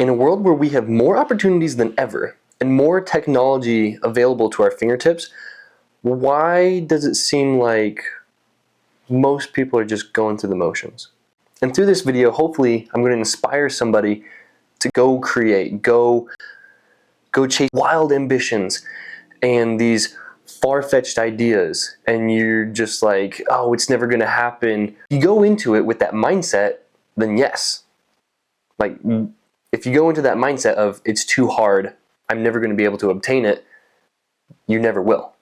In a world where we have more opportunities than ever and more technology available to our fingertips, why does it seem like most people are just going through the motions? And through this video, hopefully, I'm going to inspire somebody to go create, go chase wild ambitions and these far-fetched ideas, and you're just like, oh, it's never going to happen. You go into it with that mindset, then yes. Like, if you go into that mindset of it's too hard, I'm never going to be able to obtain it, you never will.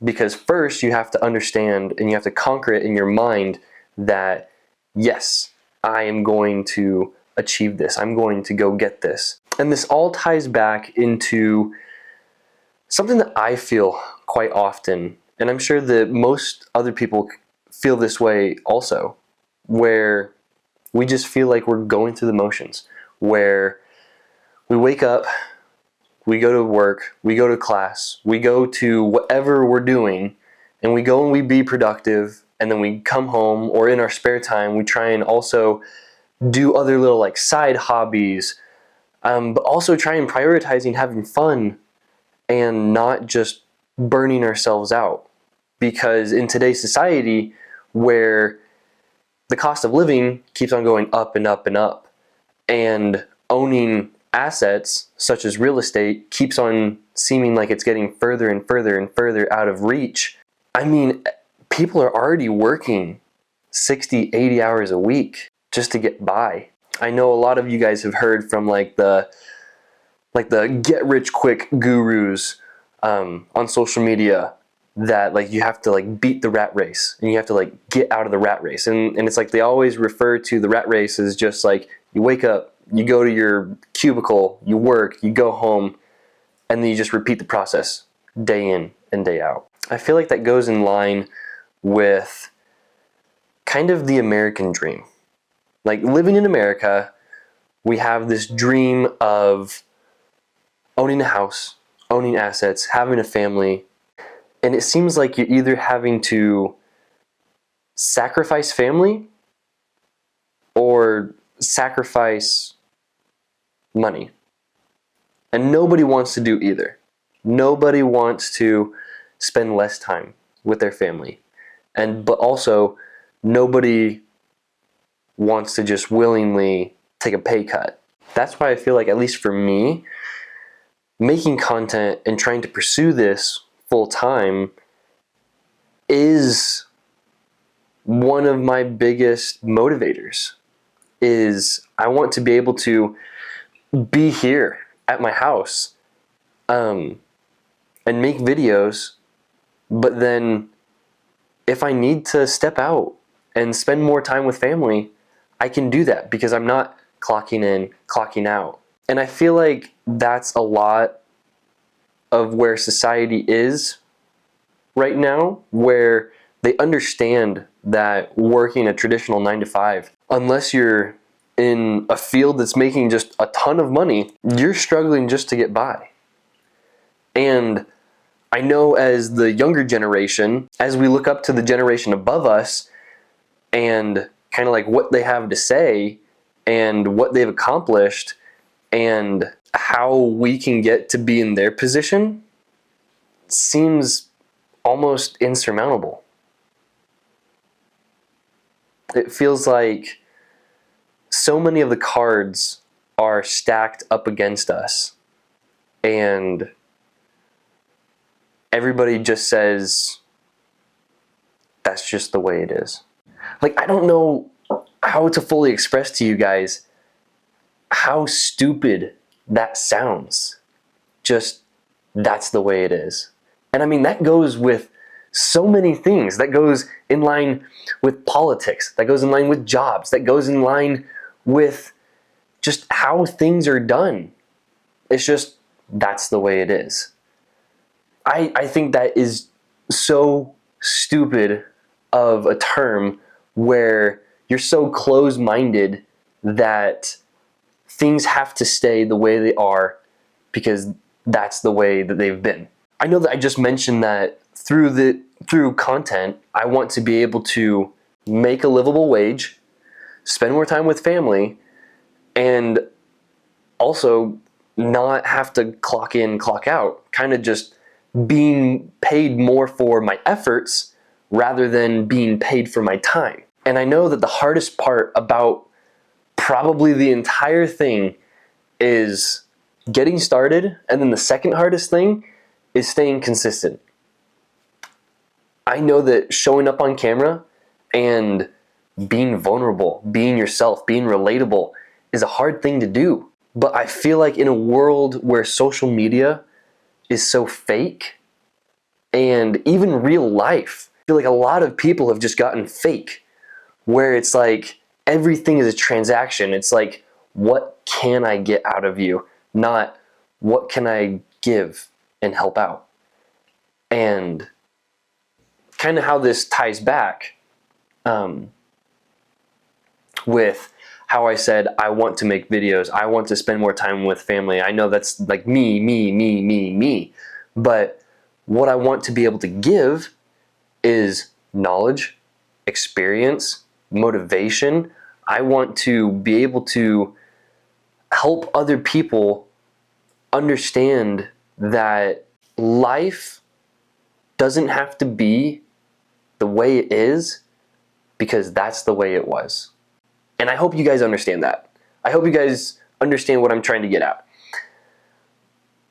Because first you have to understand and you have to conquer it in your mind that yes, I am going to achieve this. I'm going to go get this. And this all ties back into something that I feel quite often, and I'm sure that most other people feel this way also, where we just feel like we're going through the motions, where we wake up, we go to work, we go to class, we go to whatever we're doing, and we go and we be productive, and then we come home, or in our spare time, we try and also do other little like side hobbies, but also try and prioritizing having fun and not just burning ourselves out. Because in today's society, where the cost of living keeps on going up and up and up, and owning assets such as real estate keeps on seeming like it's getting further and further and further out of reach. I mean, people are already working 60, 80 hours a week just to get by. I know a lot of you guys have heard from like the get rich quick gurus on social media that like you have to like beat the rat race and you have to like get out of the rat race, and it's like they always refer to the rat race as just like you wake up, you go to your cubicle, you work, you go home, and then you just repeat the process day in and day out. I feel like that goes in line with kind of the American dream. Like living in America, we have this dream of owning a house, owning assets, having a family, and it seems like you're either having to sacrifice family or sacrifice money. And nobody wants to do either. Nobody wants to spend less time with their family. But also, nobody wants to just willingly take a pay cut. That's why I feel like, at least for me, making content and trying to pursue this full time is one of my biggest motivators. Is I want to be able to be here at my house and make videos, but then if I need to step out and spend more time with family, I can do that because I'm not clocking in, clocking out. And I feel like that's a lot of where society is right now, where they understand that working a traditional 9-to-5, unless you're in a field that's making just a ton of money, you're struggling just to get by. And I know as the younger generation, as we look up to the generation above us and kind of like what they have to say and what they've accomplished and how we can get to be in their position, seems almost insurmountable. It feels like so many of the cards are stacked up against us, and everybody just says, that's just the way it is. Like, I don't know how to fully express to you guys how stupid that sounds. Just, that's the way it is. And I mean, that goes with so many things. That goes in line with politics. That goes in line with jobs. That goes in line with just how things are done. It's just, that's the way it is. I think that is so stupid of a term, where you're so close-minded that things have to stay the way they are because that's the way that they've been. I know that I just mentioned that through content, I want to be able to make a livable wage, spend more time with family, and also not have to clock in, clock out, kind of just being paid more for my efforts rather than being paid for my time. And I know that the hardest part about probably the entire thing is getting started, and then the second hardest thing is staying consistent. I know that showing up on camera and being vulnerable, being yourself, being relatable is a hard thing to do. But I feel like in a world where social media is so fake, and even real life, I feel like a lot of people have just gotten fake, where it's like everything is a transaction. It's like, what can I get out of you? Not what can I give and help out. And kind of how this ties back with how I said I want to make videos. I want to spend more time with family. I know that's like me. But what I want to be able to give is knowledge, experience, motivation. I want to be able to help other people understand that life doesn't have to be the way it is because that's the way it was. And I hope you guys understand that. I hope you guys understand what I'm trying to get at.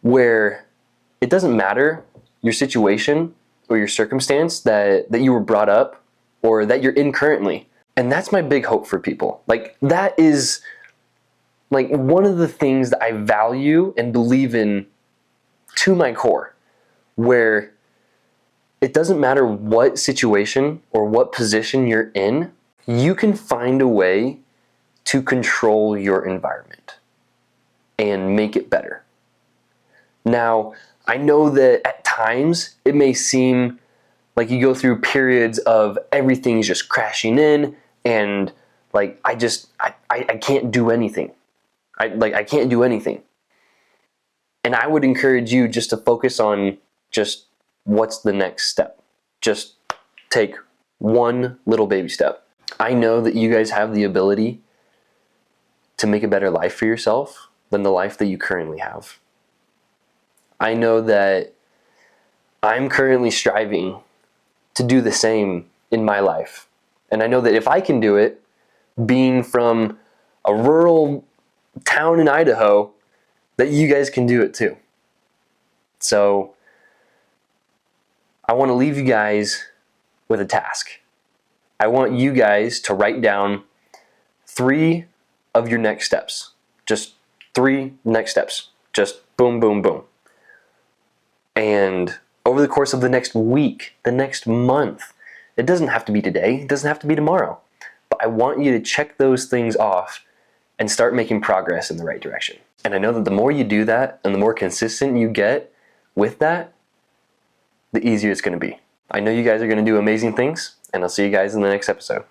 Where it doesn't matter your situation or your circumstance that you were brought up or that you're in currently. And that's my big hope for people. Like, that is like one of the things that I value and believe in to my core, where it doesn't matter what situation or what position you're in, you can find a way to control your environment and make it better. Now, I know that at times it may seem like you go through periods of everything's just crashing in and like I can't do anything. I can't do anything. And I would encourage you just to focus on just what's the next step. Just take one little baby step. I know that you guys have the ability to make a better life for yourself than the life that you currently have. I know that I'm currently striving to do the same in my life. And I know that if I can do it, being from a rural town in Idaho, that you guys can do it too. So I want to leave you guys with a task. I want you guys to write down 3 of your next steps. Just 3 next steps. Just boom, boom, boom. And over the course of the next week, the next month, it doesn't have to be today, it doesn't have to be tomorrow, but I want you to check those things off and start making progress in the right direction. And I know that the more you do that and the more consistent you get with that, the easier it's going to be. I know you guys are going to do amazing things, and I'll see you guys in the next episode.